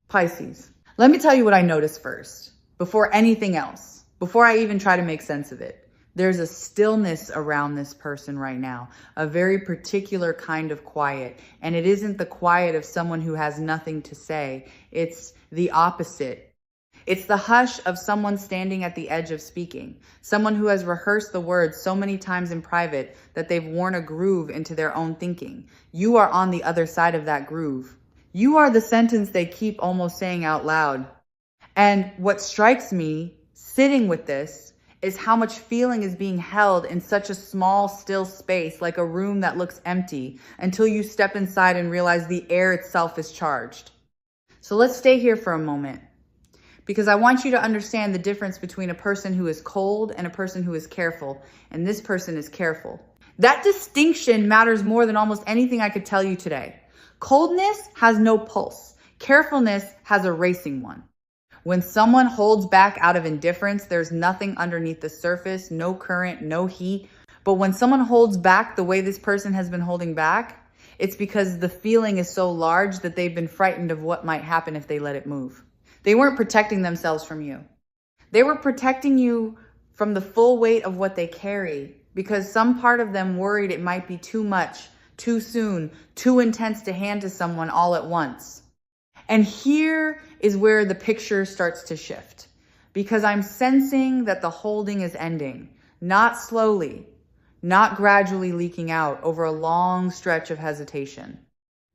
Pisces. Let me tell you what I noticed first, before anything else, before I even try to make sense of it. There's a stillness around this person right now, a very particular kind of quiet. And it isn't the quiet of someone who has nothing to say. It's the opposite. It's the hush of someone standing at the edge of speaking, someone who has rehearsed the words so many times in private that they've worn a groove into their own thinking. You are on the other side of that groove. You are the sentence they keep almost saying out loud. And what strikes me sitting with this is how much feeling is being held in such a small, still space, like a room that looks empty, until you step inside and realize the air itself is charged. So let's stay here for a moment, because I want you to understand the difference between a person who is cold and a person who is careful, and this person is careful. That distinction matters more than almost anything I could tell you today. Coldness has no pulse. Carefulness has a racing one. When someone holds back out of indifference, there's nothing underneath the surface, no current, no heat. But when someone holds back the way this person has been holding back, it's because the feeling is so large that they've been frightened of what might happen if they let it move. They weren't protecting themselves from you. They were protecting you from the full weight of what they carry, because some part of them worried it might be too much, too soon, too intense to hand to someone all at once. And here is where the picture starts to shift, because I'm sensing that the holding is ending, not slowly, not gradually leaking out over a long stretch of hesitation.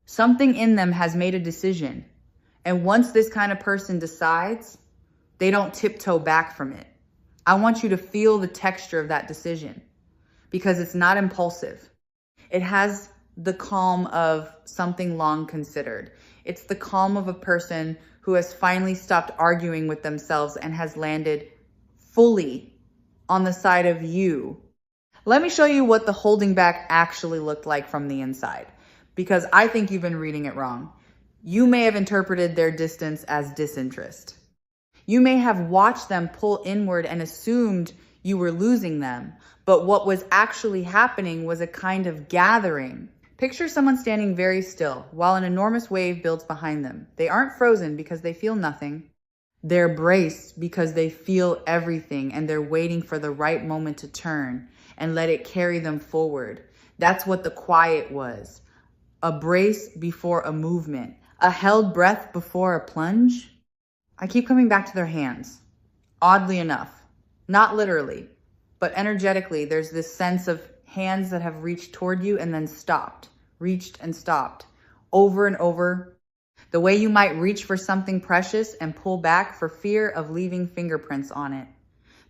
Something in them has made a decision. And once this kind of person decides, they don't tiptoe back from it. I want you to feel the texture of that decision, because it's not impulsive. It has the calm of something long considered. It's the calm of a person who has finally stopped arguing with themselves and has landed fully on the side of you. Let me show you what the holding back actually looked like from the inside, because I think you've been reading it wrong. You may have interpreted their distance as disinterest. You may have watched them pull inward and assumed you were losing them, but what was actually happening was a kind of gathering. Picture someone standing very still while an enormous wave builds behind them. They aren't frozen because they feel nothing. They're braced because they feel everything, and they're waiting for the right moment to turn and let it carry them forward. That's what the quiet was. A brace before a movement. A held breath before a plunge. I keep coming back to their hands. Oddly enough, not literally, but energetically, there's this sense of hands that have reached toward you and then stopped, reached and stopped, over and over. The way you might reach for something precious and pull back for fear of leaving fingerprints on it.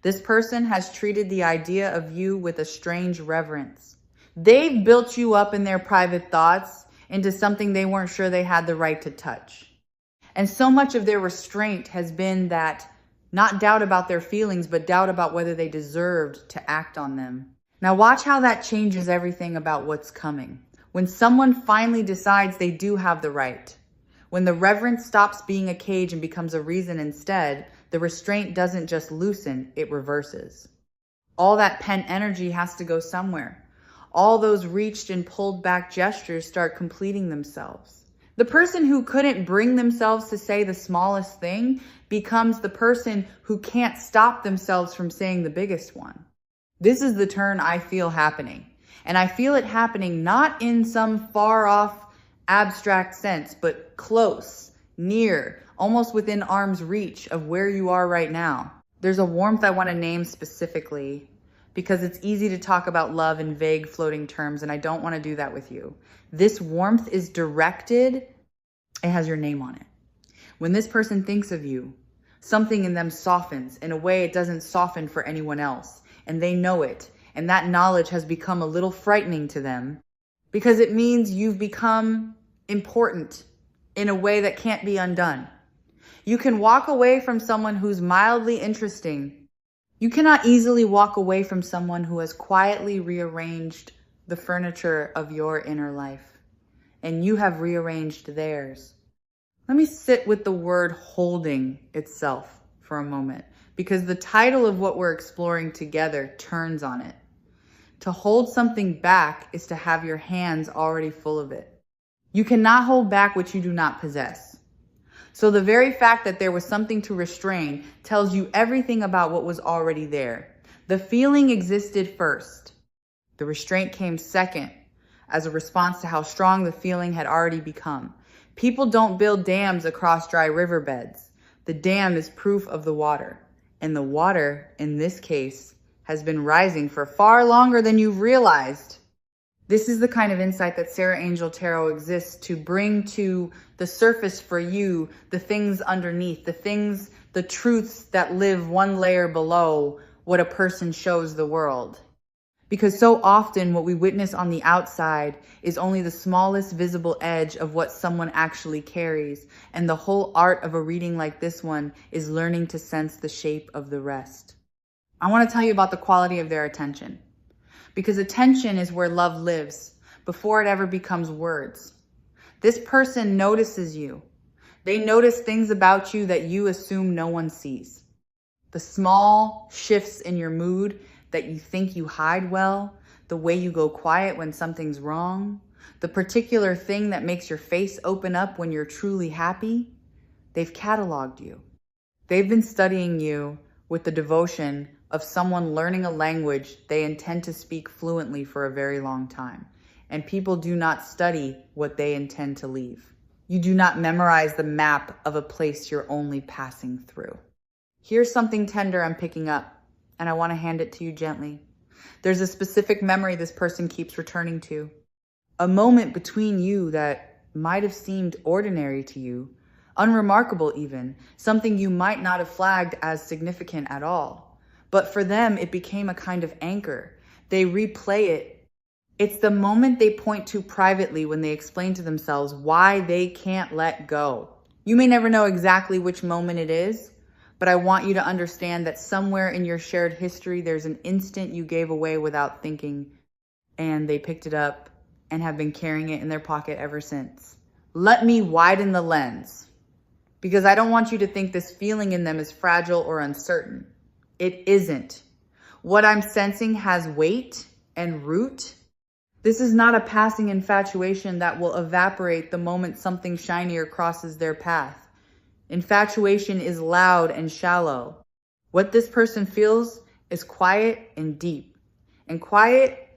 This person has treated the idea of you with a strange reverence. They've built you up in their private thoughts into something they weren't sure they had the right to touch. And so much of their restraint has been that, not doubt about their feelings, but doubt about whether they deserved to act on them. Now watch how that changes everything about what's coming. When someone finally decides they do have the right, when the reverence stops being a cage and becomes a reason instead, the restraint doesn't just loosen, it reverses. All that pent energy has to go somewhere. All those reached and pulled back gestures start completing themselves. The person who couldn't bring themselves to say the smallest thing becomes the person who can't stop themselves from saying the biggest one. This is the turn I feel happening. And I feel it happening not in some far off abstract sense, but close, near, almost within arm's reach of where you are right now. There's a warmth I want to name specifically, because it's easy to talk about love in vague floating terms, and I don't want to do that with you. This warmth is directed, it has your name on it. When this person thinks of you, something in them softens in a way it doesn't soften for anyone else, and they know it, and that knowledge has become a little frightening to them, because it means you've become important in a way that can't be undone. You can walk away from someone who's mildly interesting. You cannot easily walk away from someone who has quietly rearranged the furniture of your inner life, and you have rearranged theirs. Let me sit with the word holding itself for a moment, because the title of what we're exploring together turns on it. To hold something back is to have your hands already full of it. You cannot hold back what you do not possess. So the very fact that there was something to restrain tells you everything about what was already there. The feeling existed first. The restraint came second, as a response to how strong the feeling had already become. People don't build dams across dry riverbeds. The dam is proof of the water. And the water, in this case, has been rising for far longer than you've realized. This is the kind of insight that Sarah Angel Tarot exists to bring to the surface for you, the things underneath, the truths that live one layer below what a person shows the world. Because so often what we witness on the outside is only the smallest visible edge of what someone actually carries. And the whole art of a reading like this one is learning to sense the shape of the rest. I want to tell you about the quality of their attention. Because attention is where love lives before it ever becomes words. This person notices you. They notice things about you that you assume no one sees. The small shifts in your mood that you think you hide well, the way you go quiet when something's wrong, the particular thing that makes your face open up when you're truly happy, they've cataloged you. They've been studying you with the devotion of someone learning a language they intend to speak fluently for a very long time. And people do not study what they intend to leave. You do not memorize the map of a place you're only passing through. Here's something tender I'm picking up, and I want to hand it to you gently. There's a specific memory this person keeps returning to. A moment between you that might have seemed ordinary to you, unremarkable even, something you might not have flagged as significant at all. But for them, it became a kind of anchor. They replay it. It's the moment they point to privately when they explain to themselves why they can't let go. You may never know exactly which moment it is, but I want you to understand that somewhere in your shared history, there's an instant you gave away without thinking, and they picked it up and have been carrying it in their pocket ever since. Let me widen the lens, because I don't want you to think this feeling in them is fragile or uncertain. It isn't. What I'm sensing has weight and root. This is not a passing infatuation that will evaporate the moment something shinier crosses their path. Infatuation is loud and shallow. What this person feels is quiet and deep. And quiet,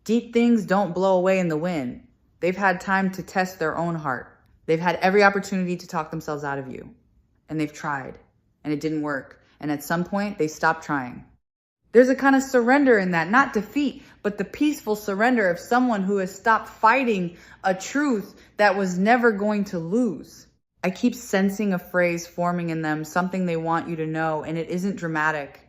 deep things don't blow away in the wind. They've had time to test their own heart. They've had every opportunity to talk themselves out of you. And they've tried. And it didn't work. And at some point, they stopped trying. There's a kind of surrender in that. Not defeat, but the peaceful surrender of someone who has stopped fighting a truth that was never going to lose. I keep sensing a phrase forming in them, something they want you to know, and it isn't dramatic.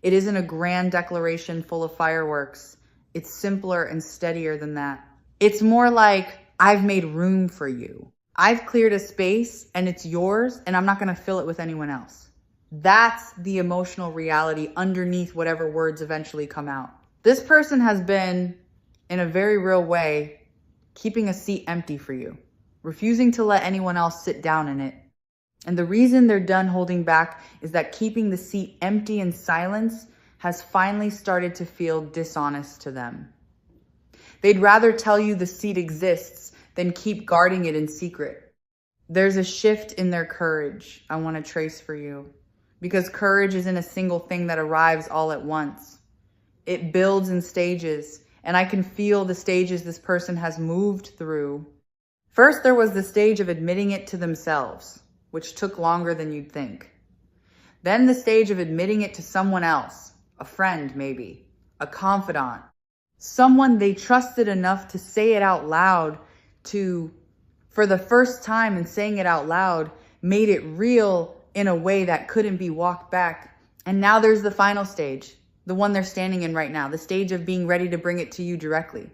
It isn't a grand declaration full of fireworks. It's simpler and steadier than that. It's more like, I've made room for you. I've cleared a space and it's yours, and I'm not going to fill it with anyone else. That's the emotional reality underneath whatever words eventually come out. This person has been, in a very real way, keeping a seat empty for you, refusing to let anyone else sit down in it. And the reason they're done holding back is that keeping the seat empty in silence has finally started to feel dishonest to them. They'd rather tell you the seat exists than keep guarding it in secret. There's a shift in their courage I want to trace for you. Because courage isn't a single thing that arrives all at once. It builds in stages, and I can feel the stages this person has moved through. First, there was the stage of admitting it to themselves, which took longer than you'd think. Then the stage of admitting it to someone else, a friend maybe, a confidant, someone they trusted enough to say it out loud to, for the first time, and saying it out loud, made it real in a way that couldn't be walked back. And now there's the final stage, the one they're standing in right now, the stage of being ready to bring it to you directly.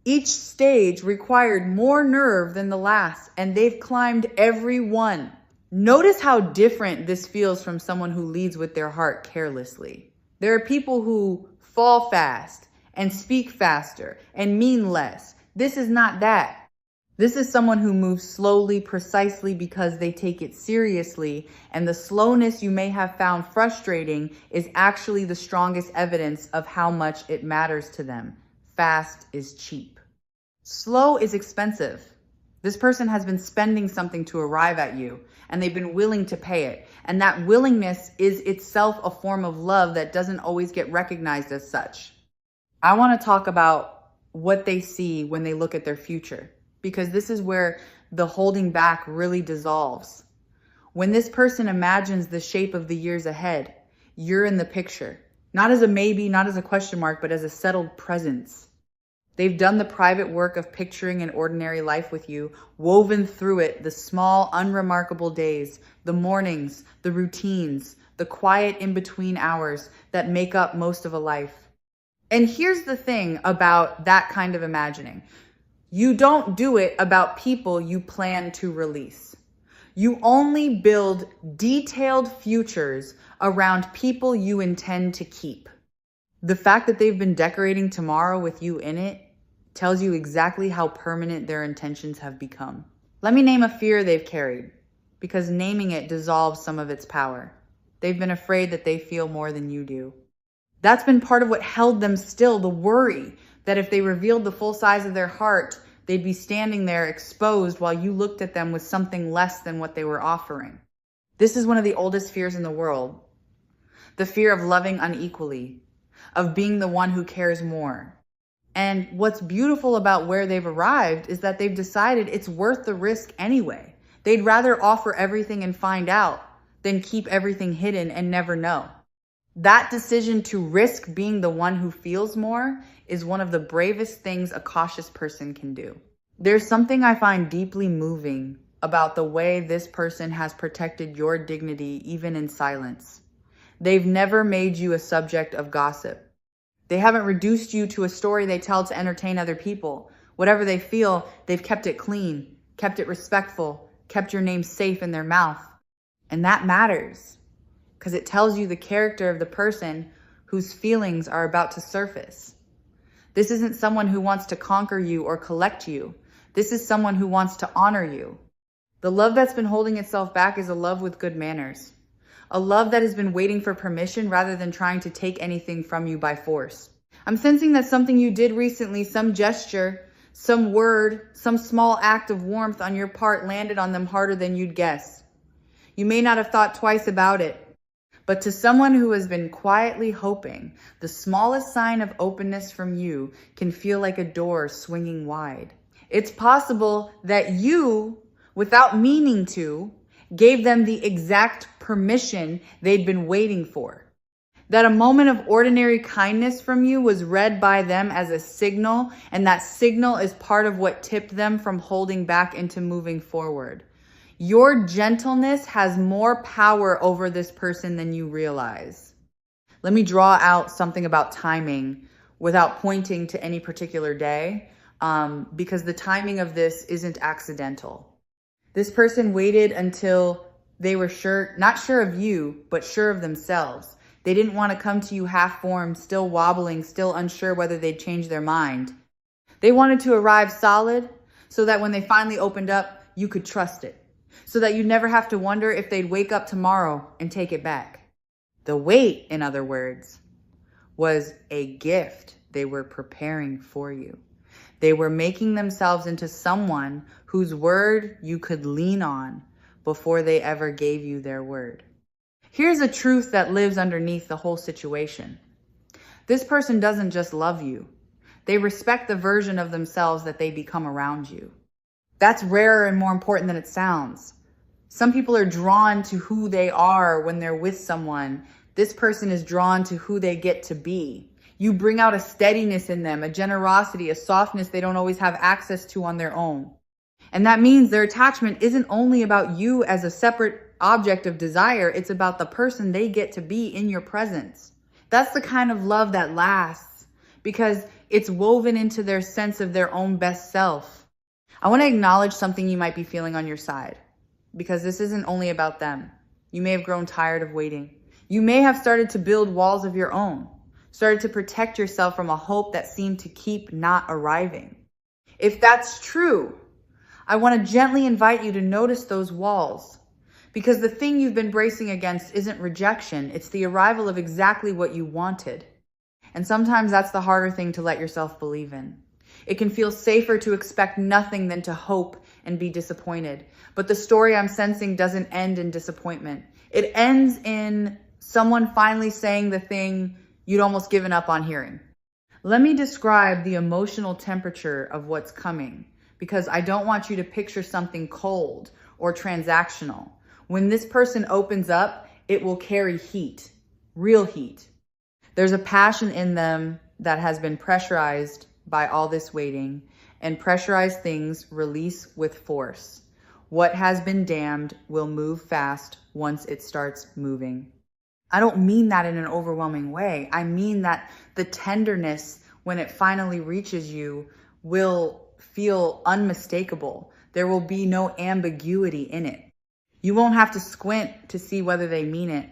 Each stage required more nerve than the last, and they've climbed every one. Notice how different this feels from someone who leads with their heart carelessly. There are people who fall fast and speak faster and mean less. This is not that. This is someone who moves slowly, precisely because they take it seriously, and the slowness you may have found frustrating is actually the strongest evidence of how much it matters to them. Fast is cheap. Slow is expensive. This person has been spending something to arrive at you, and they've been willing to pay it. And that willingness is itself a form of love that doesn't always get recognized as such. I want to talk about what they see when they look at their future, because this is where the holding back really dissolves. When this person imagines the shape of the years ahead, you're in the picture. Not as a maybe, not as a question mark, but as a settled presence. They've done the private work of picturing an ordinary life with you, woven through it the small, unremarkable days, the mornings, the routines, the quiet in-between hours that make up most of a life. And here's the thing about that kind of imagining. You don't do it about people you plan to release. You only build detailed futures around people you intend to keep. The fact that they've been decorating tomorrow with you in it tells you exactly how permanent their intentions have become. Let me name a fear they've carried, because naming it dissolves some of its power. They've been afraid that they feel more than you do. That's been part of what held them still, the worry that if they revealed the full size of their heart, they'd be standing there exposed while you looked at them with something less than what they were offering. This is one of the oldest fears in the world. The fear of loving unequally, of being the one who cares more. And what's beautiful about where they've arrived is that they've decided it's worth the risk anyway. They'd rather offer everything and find out than keep everything hidden and never know. That decision to risk being the one who feels more is one of the bravest things a cautious person can do. There's something I find deeply moving about the way this person has protected your dignity even in silence. They've never made you a subject of gossip. They haven't reduced you to a story they tell to entertain other people. Whatever they feel, they've kept it clean, kept it respectful, kept your name safe in their mouth. And that matters, because it tells you the character of the person whose feelings are about to surface. This isn't someone who wants to conquer you or collect you. This is someone who wants to honor you. The love that's been holding itself back is a love with good manners. A love that has been waiting for permission rather than trying to take anything from you by force. I'm sensing that something you did recently, some gesture, some word, some small act of warmth on your part landed on them harder than you'd guess. You may not have thought twice about it, but to someone who has been quietly hoping, the smallest sign of openness from you can feel like a door swinging wide. It's possible that you, without meaning to, gave them the exact permission they'd been waiting for. That a moment of ordinary kindness from you was read by them as a signal, and that signal is part of what tipped them from holding back into moving forward. Your gentleness has more power over this person than you realize. Let me draw out something about timing without pointing to any particular day, because the timing of this isn't accidental. This person waited until they were sure, not sure of you, but sure of themselves. They didn't want to come to you half-formed, still wobbling, still unsure whether they'd change their mind. They wanted to arrive solid so that when they finally opened up, you could trust it. So that you'd never have to wonder if they'd wake up tomorrow and take it back. The wait, in other words, was a gift they were preparing for you. They were making themselves into someone whose word you could lean on before they ever gave you their word. Here's a truth that lives underneath the whole situation. This person doesn't just love you. They respect the version of themselves that they become around you. That's rarer and more important than it sounds. Some people are drawn to who they are when they're with someone. This person is drawn to who they get to be. You bring out a steadiness in them, a generosity, a softness they don't always have access to on their own. And that means their attachment isn't only about you as a separate object of desire, it's about the person they get to be in your presence. That's the kind of love that lasts, because it's woven into their sense of their own best self. I want to acknowledge something you might be feeling on your side, because this isn't only about them. You may have grown tired of waiting. You may have started to build walls of your own, started to protect yourself from a hope that seemed to keep not arriving. If that's true, I want to gently invite you to notice those walls, because the thing you've been bracing against isn't rejection, it's the arrival of exactly what you wanted. And sometimes that's the harder thing to let yourself believe in. It can feel safer to expect nothing than to hope and be disappointed. But the story I'm sensing doesn't end in disappointment. It ends in someone finally saying the thing you'd almost given up on hearing. Let me describe the emotional temperature of what's coming, because I don't want you to picture something cold or transactional. When this person opens up, it will carry heat, real heat. There's a passion in them that has been pressurized by all this waiting, and pressurized things release with force. What has been dammed will move fast once it starts moving. I don't mean that in an overwhelming way. I mean that the tenderness, when it finally reaches you, will feel unmistakable. There will be no ambiguity in it. You won't have to squint to see whether they mean it.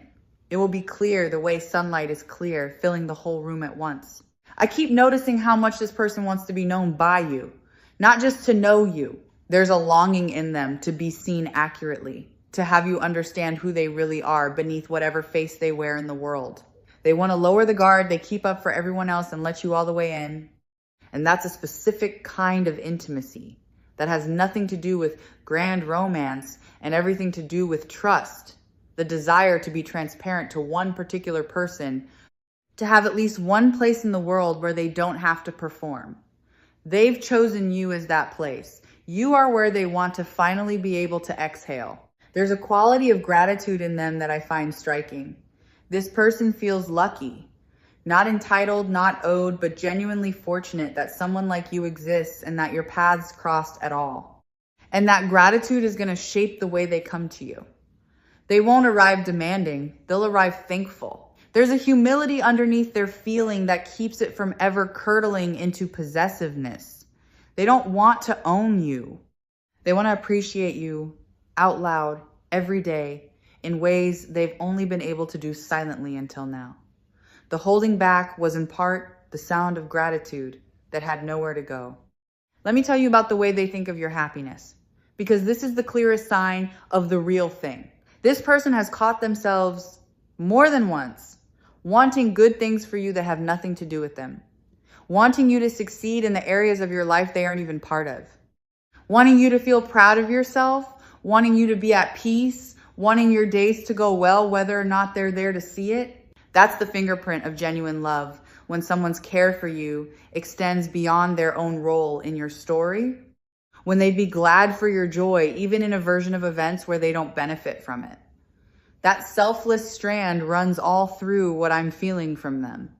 It will be clear the way sunlight is clear, filling the whole room at once. I keep noticing how much this person wants to be known by you, not just to know you. There's a longing in them to be seen accurately, to have you understand who they really are beneath whatever face they wear in the world. They want to lower the guard, they keep up for everyone else and let you all the way in. And that's a specific kind of intimacy that has nothing to do with grand romance and everything to do with trust, the desire to be transparent to one particular person, to have at least one place in the world where they don't have to perform. They've chosen you as that place. You are where they want to finally be able to exhale. There's a quality of gratitude in them that I find striking. This person feels lucky, not entitled, not owed, but genuinely fortunate that someone like you exists and that your paths crossed at all. And that gratitude is going to shape the way they come to you. They won't arrive demanding, they'll arrive thankful. There's a humility underneath their feeling that keeps it from ever curdling into possessiveness. They don't want to own you. They want to appreciate you out loud every day in ways they've only been able to do silently until now. The holding back was in part the sound of gratitude that had nowhere to go. Let me tell you about the way they think of your happiness, because this is the clearest sign of the real thing. This person has caught themselves more than once wanting good things for you that have nothing to do with them, wanting you to succeed in the areas of your life they aren't even part of, wanting you to feel proud of yourself, wanting you to be at peace, wanting your days to go well, whether or not they're there to see it. That's the fingerprint of genuine love, when someone's care for you extends beyond their own role in your story, when they'd be glad for your joy, even in a version of events where they don't benefit from it. That selfless strand runs all through what I'm feeling from them.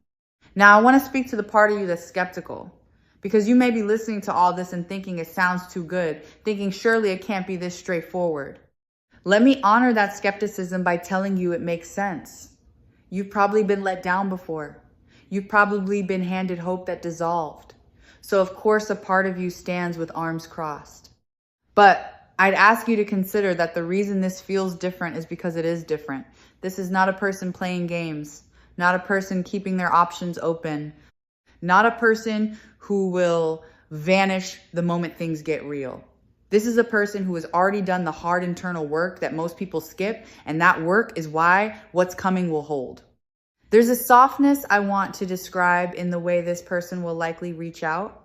Now, I want to speak to the part of you that's skeptical, because you may be listening to all this and thinking it sounds too good, thinking surely it can't be this straightforward. Let me honor that skepticism by telling you it makes sense. You've probably been let down before. You've probably been handed hope that dissolved. So of course a part of you stands with arms crossed. But I'd ask you to consider that the reason this feels different is because it is different. This is not a person playing games, not a person keeping their options open, not a person who will vanish the moment things get real. This is a person who has already done the hard internal work that most people skip, and that work is why what's coming will hold. There's a softness I want to describe in the way this person will likely reach out.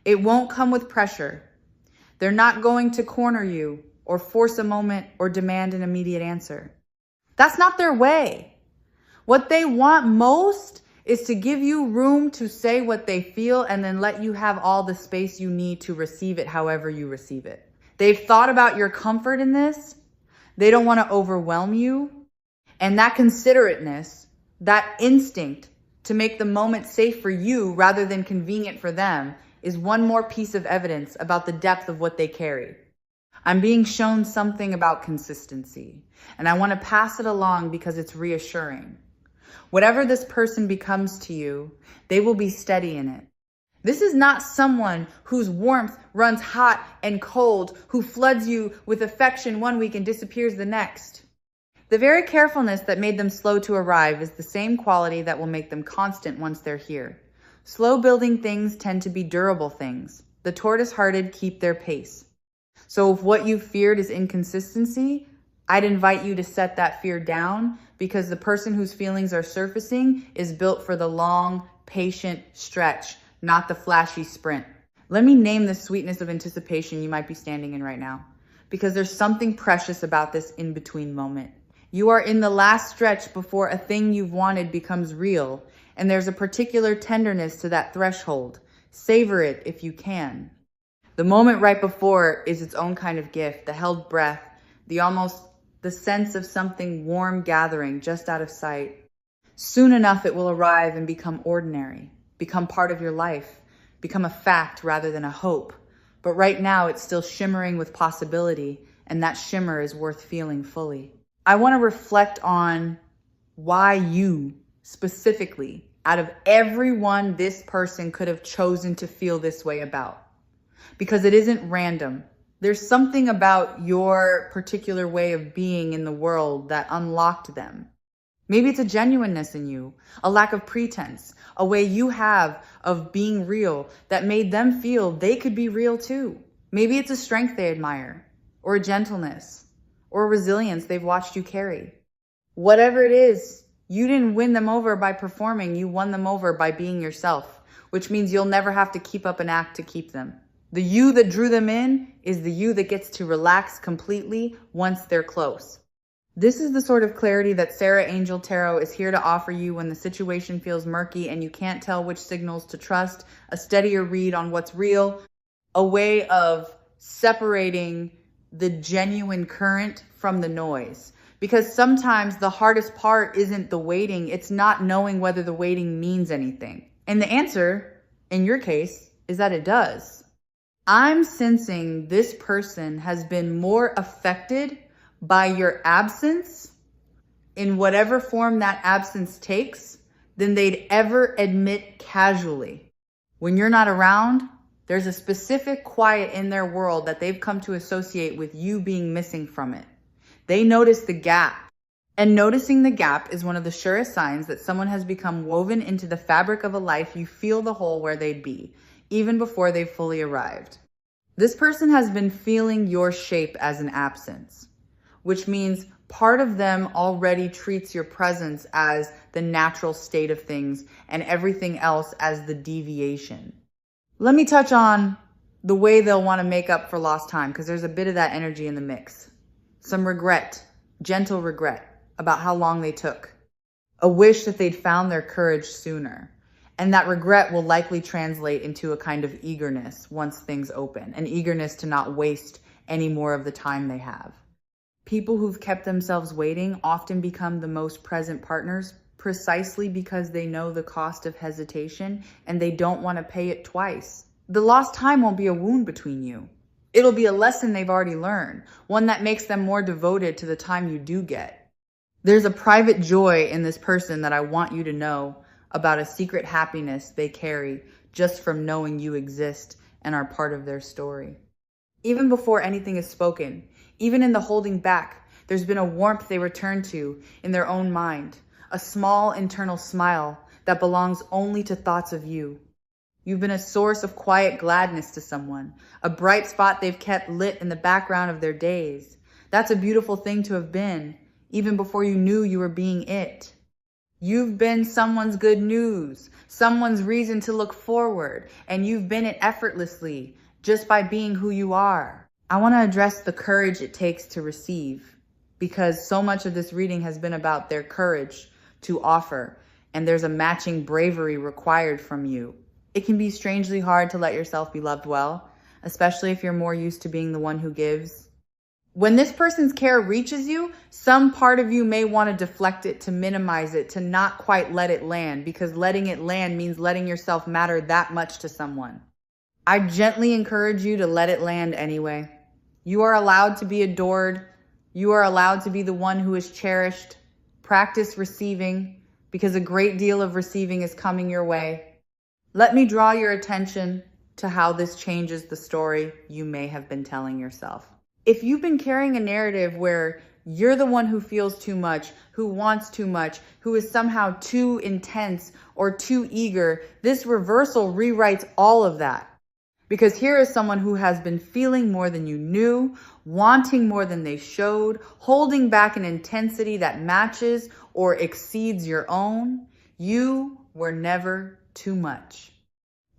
It won't come with pressure. They're not going to corner you or force a moment or demand an immediate answer. That's not their way. What they want most is to give you room to say what they feel and then let you have all the space you need to receive it however you receive it. They've thought about your comfort in this. They don't want to overwhelm you. And that considerateness, that instinct to make the moment safe for you rather than convenient for them, is one more piece of evidence about the depth of what they carry. I'm being shown something about consistency, and I want to pass it along because it's reassuring. Whatever this person becomes to you, they will be steady in it. This is not someone whose warmth runs hot and cold, who floods you with affection one week and disappears the next. The very carefulness that made them slow to arrive is the same quality that will make them constant once they're here. Slow building things tend to be durable things. The tortoise-hearted keep their pace. So if what you feared is inconsistency, I'd invite you to set that fear down, because the person whose feelings are surfacing is built for the long, patient stretch, not the flashy sprint. Let me name the sweetness of anticipation you might be standing in right now, because there's something precious about this in-between moment. You are in the last stretch before a thing you've wanted becomes real, and there's a particular tenderness to that threshold. Savor it if you can. The moment right before is its own kind of gift, the held breath, the sense of something warm gathering just out of sight. Soon enough, it will arrive and become ordinary, become part of your life, become a fact rather than a hope. But right now, it's still shimmering with possibility, and that shimmer is worth feeling fully. I want to reflect on why you, specifically, out of everyone this person could have chosen to feel this way about. Because it isn't random. There's something about your particular way of being in the world that unlocked them. Maybe it's a genuineness in you, a lack of pretense, a way you have of being real that made them feel they could be real too. Maybe it's a strength they admire, or a gentleness, or a resilience they've watched you carry. Whatever it is, you didn't win them over by performing, you won them over by being yourself, which means you'll never have to keep up an act to keep them. The you that drew them in is the you that gets to relax completely once they're close. This is the sort of clarity that Sarah Angel Tarot is here to offer you when the situation feels murky and you can't tell which signals to trust, a steadier read on what's real, a way of separating the genuine current from the noise. Because sometimes the hardest part isn't the waiting, it's not knowing whether the waiting means anything. And the answer, in your case, is that it does. I'm sensing this person has been more affected by your absence in whatever form that absence takes than they'd ever admit casually. When you're not around, there's a specific quiet in their world that they've come to associate with you being missing from it. They notice the gap. And noticing the gap is one of the surest signs that someone has become woven into the fabric of a life you feel the hole where they'd be, even before they've fully arrived. This person has been feeling your shape as an absence, which means part of them already treats your presence as the natural state of things and everything else as the deviation. Let me touch on the way they'll want to make up for lost time, because there's a bit of that energy in the mix. Some regret, gentle regret about how long they took. A wish that they'd found their courage sooner. And that regret will likely translate into a kind of eagerness once things open, an eagerness to not waste any more of the time they have. People who've kept themselves waiting often become the most present partners precisely because they know the cost of hesitation and they don't want to pay it twice. The lost time won't be a wound between you. It'll be a lesson they've already learned, one that makes them more devoted to the time you do get. There's a private joy in this person that I want you to know about, a secret happiness they carry just from knowing you exist and are part of their story. Even before anything is spoken, even in the holding back, there's been a warmth they return to in their own mind, a small internal smile that belongs only to thoughts of you. You've been a source of quiet gladness to someone, a bright spot they've kept lit in the background of their days. That's a beautiful thing to have been, even before you knew you were being it. You've been someone's good news, someone's reason to look forward, and you've been it effortlessly, just by being who you are. I want to address the courage it takes to receive, because so much of this reading has been about their courage to offer, and there's a matching bravery required from you. It can be strangely hard to let yourself be loved well, especially if you're more used to being the one who gives. When this person's care reaches you, some part of you may want to deflect it, to minimize it, to not quite let it land, because letting it land means letting yourself matter that much to someone. I gently encourage you to let it land anyway. You are allowed to be adored. You are allowed to be the one who is cherished. Practice receiving, because a great deal of receiving is coming your way. Let me draw your attention to how this changes the story you may have been telling yourself. If you've been carrying a narrative where you're the one who feels too much, who wants too much, who is somehow too intense or too eager, this reversal rewrites all of that. Because here is someone who has been feeling more than you knew, wanting more than they showed, holding back an intensity that matches or exceeds your own. You were never too much.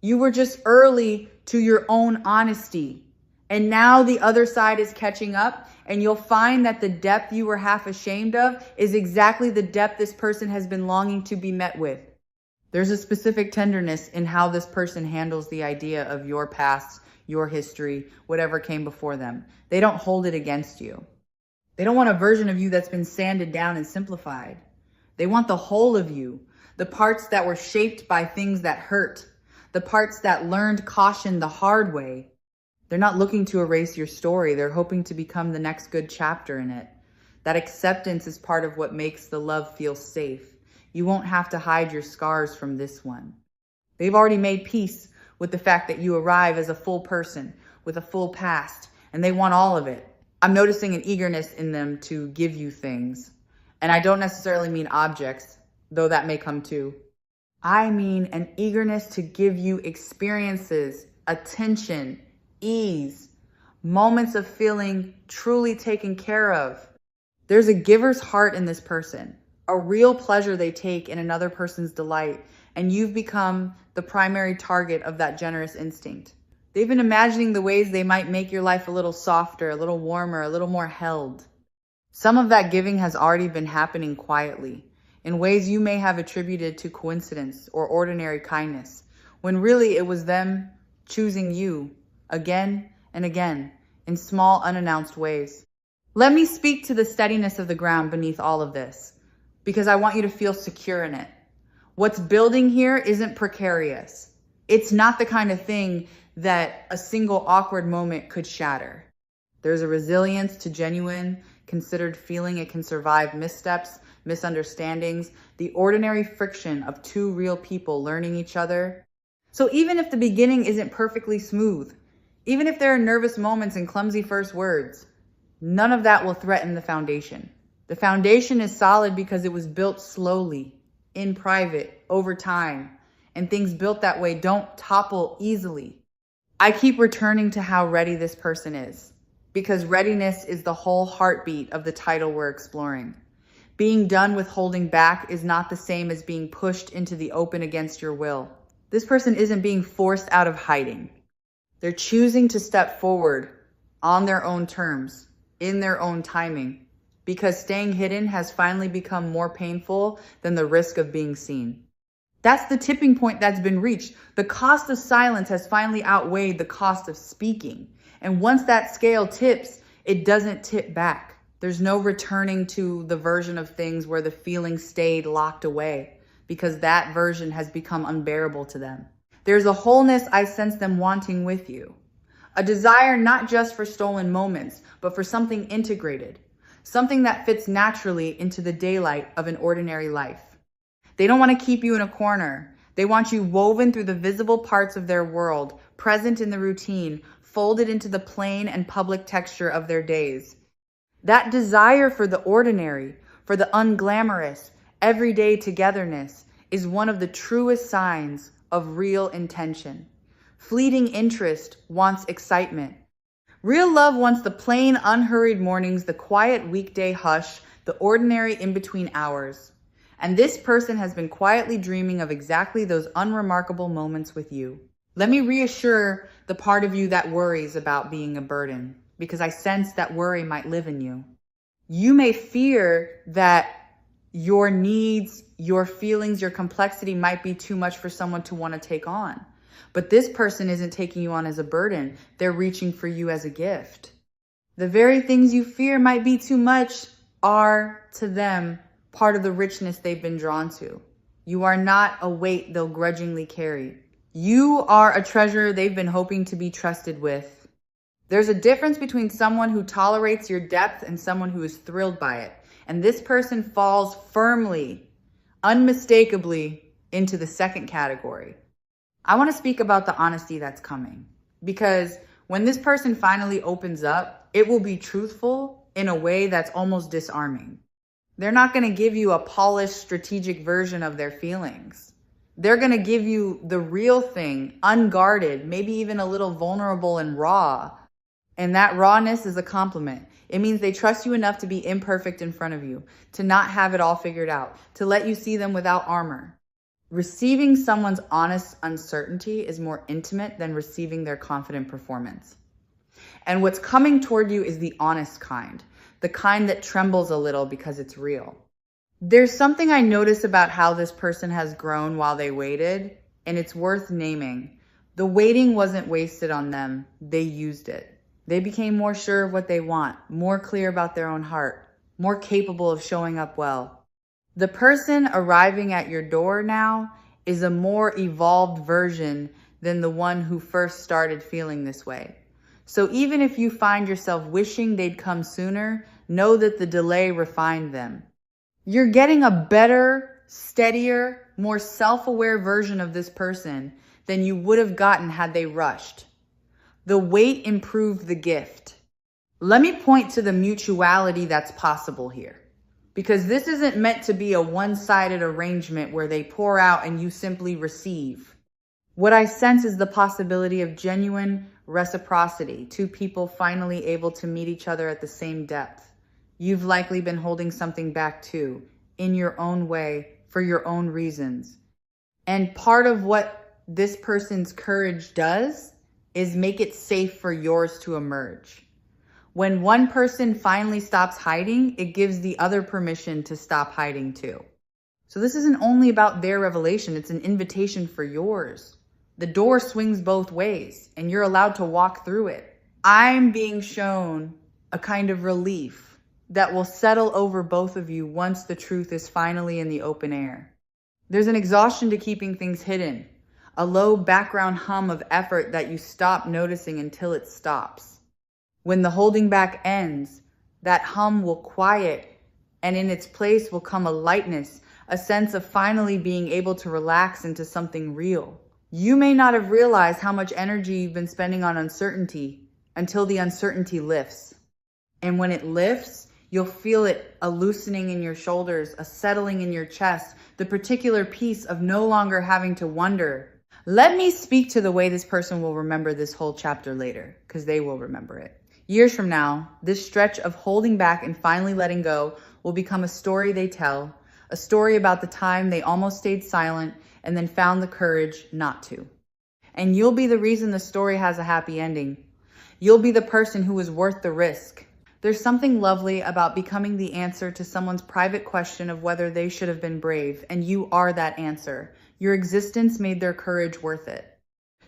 You were just early to your own honesty. And now the other side is catching up, and you'll find that the depth you were half ashamed of is exactly the depth this person has been longing to be met with. There's a specific tenderness in how this person handles the idea of your past, your history, whatever came before them. They don't hold it against you. They don't want a version of you that's been sanded down and simplified. They want the whole of you, the parts that were shaped by things that hurt, the parts that learned caution the hard way. They're not looking to erase your story. They're hoping to become the next good chapter in it. That acceptance is part of what makes the love feel safe. You won't have to hide your scars from this one. They've already made peace with the fact that you arrive as a full person with a full past, and they want all of it. I'm noticing an eagerness in them to give you things. And I don't necessarily mean objects, though that may come too. I mean an eagerness to give you experiences, attention, ease, moments of feeling truly taken care of. There's a giver's heart in this person, a real pleasure they take in another person's delight, and you've become the primary target of that generous instinct. They've been imagining the ways they might make your life a little softer, a little warmer, a little more held. Some of that giving has already been happening quietly, in ways you may have attributed to coincidence or ordinary kindness, when really it was them choosing you again and again in small, unannounced ways. Let me speak to the steadiness of the ground beneath all of this, because I want you to feel secure in it. What's building here isn't precarious. It's not the kind of thing that a single awkward moment could shatter. There's a resilience to genuine, considered feeling. It can survive missteps, misunderstandings, the ordinary friction of two real people learning each other. So even if the beginning isn't perfectly smooth, even if there are nervous moments and clumsy first words, none of that will threaten the foundation. The foundation is solid because it was built slowly, in private, over time, and things built that way don't topple easily. I keep returning to how ready this person is, because readiness is the whole heartbeat of the title we're exploring. Being done with holding back is not the same as being pushed into the open against your will. This person isn't being forced out of hiding. They're choosing to step forward on their own terms, in their own timing, because staying hidden has finally become more painful than the risk of being seen. That's the tipping point that's been reached. The cost of silence has finally outweighed the cost of speaking. And once that scale tips, it doesn't tip back. There's no returning to the version of things where the feeling stayed locked away, because that version has become unbearable to them. There's a wholeness I sense them wanting with you. A desire not just for stolen moments, but for something integrated. Something that fits naturally into the daylight of an ordinary life. They don't want to keep you in a corner. They want you woven through the visible parts of their world, present in the routine, folded into the plain and public texture of their days. That desire for the ordinary, for the unglamorous, everyday togetherness is one of the truest signs of real intention. Fleeting interest wants excitement. Real love wants the plain, unhurried mornings, the quiet weekday hush, the ordinary in-between hours. And this person has been quietly dreaming of exactly those unremarkable moments with you. Let me reassure the part of you that worries about being a burden, because I sense that worry might live in you. You may fear that your needs, your feelings, your complexity might be too much for someone to want to take on. But this person isn't taking you on as a burden. They're reaching for you as a gift. The very things you fear might be too much are, to them, part of the richness they've been drawn to. You are not a weight they'll grudgingly carry. You are a treasure they've been hoping to be trusted with. There's a difference between someone who tolerates your depth and someone who is thrilled by it. And this person falls firmly, unmistakably into the second category. I want to speak about the honesty that's coming, because when this person finally opens up, it will be truthful in a way that's almost disarming. They're not going to give you a polished, strategic version of their feelings. They're going to give you the real thing, unguarded, maybe even a little vulnerable and raw. And that rawness is a compliment. It means they trust you enough to be imperfect in front of you, to not have it all figured out, to let you see them without armor. Receiving someone's honest uncertainty is more intimate than receiving their confident performance. And what's coming toward you is the honest kind, the kind that trembles a little because it's real. There's something I notice about how this person has grown while they waited, and it's worth naming. The waiting wasn't wasted on them. They used it. They became more sure of what they want, more clear about their own heart, more capable of showing up well. The person arriving at your door now is a more evolved version than the one who first started feeling this way. So even if you find yourself wishing they'd come sooner, know that the delay refined them. You're getting a better, steadier, more self-aware version of this person than you would have gotten had they rushed. The wait improved the gift. Let me point to the mutuality that's possible here. Because this isn't meant to be a one-sided arrangement where they pour out and you simply receive. What I sense is the possibility of genuine reciprocity, two people finally able to meet each other at the same depth. You've likely been holding something back too, in your own way, for your own reasons. And part of what this person's courage does is make it safe for yours to emerge. When one person finally stops hiding, it gives the other permission to stop hiding too. So this isn't only about their revelation, it's an invitation for yours. The door swings both ways, and you're allowed to walk through it. I'm being shown a kind of relief that will settle over both of you once the truth is finally in the open air. There's an exhaustion to keeping things hidden, a low background hum of effort that you stop noticing until it stops. When the holding back ends, that hum will quiet, and in its place will come a lightness, a sense of finally being able to relax into something real. You may not have realized how much energy you've been spending on uncertainty until the uncertainty lifts. And when it lifts, you'll feel it, a loosening in your shoulders, a settling in your chest, the particular peace of no longer having to wonder. Let me speak to the way this person will remember this whole chapter later, because they will remember it. Years from now, this stretch of holding back and finally letting go will become a story they tell, a story about the time they almost stayed silent and then found the courage not to. And you'll be the reason the story has a happy ending. You'll be the person who is worth the risk. There's something lovely about becoming the answer to someone's private question of whether they should have been brave, and you are that answer. Your existence made their courage worth it.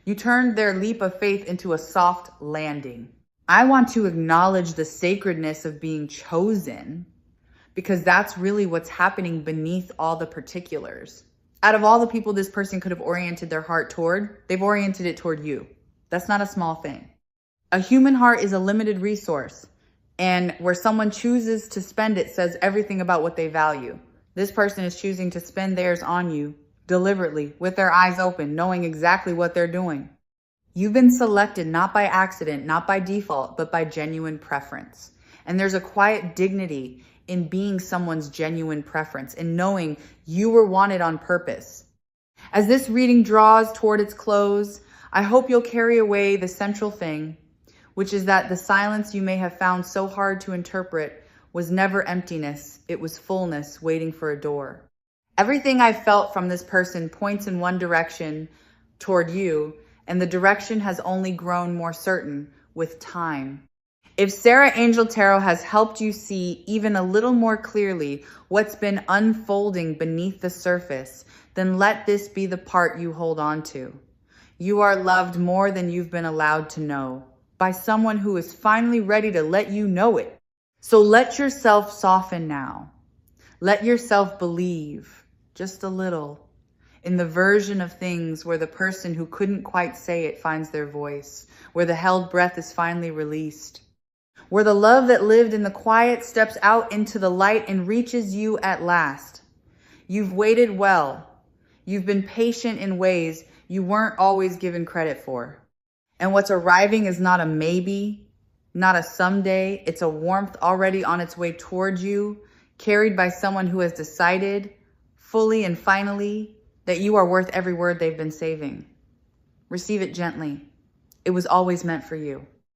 You turned their leap of faith into a soft landing. I want to acknowledge the sacredness of being chosen, because that's really what's happening beneath all the particulars. Out of all the people this person could have oriented their heart toward, they've oriented it toward you. That's not a small thing. A human heart is a limited resource, and where someone chooses to spend it says everything about what they value. This person is choosing to spend theirs on you deliberately, with their eyes open, knowing exactly what they're doing. You've been selected not by accident, not by default, but by genuine preference. And there's a quiet dignity in being someone's genuine preference and knowing you were wanted on purpose. As this reading draws toward its close, I hope you'll carry away the central thing, which is that the silence you may have found so hard to interpret was never emptiness, it was fullness waiting for a door. Everything I felt from this person points in one direction toward you, and the direction has only grown more certain with time. If Sarah Angel Tarot has helped you see even a little more clearly what's been unfolding beneath the surface, then let this be the part you hold on to. You are loved more than you've been allowed to know, by someone who is finally ready to let you know it. So let yourself soften now. Let yourself believe, just a little, in the version of things where the person who couldn't quite say it finds their voice, where the held breath is finally released, where the love that lived in the quiet steps out into the light and reaches you at last. You've waited well. You've been patient in ways you weren't always given credit for. And what's arriving is not a maybe, not a someday. It's a warmth already on its way towards you, carried by someone who has decided, fully and finally, that you are worth every word they've been saving. Receive it gently. It was always meant for you.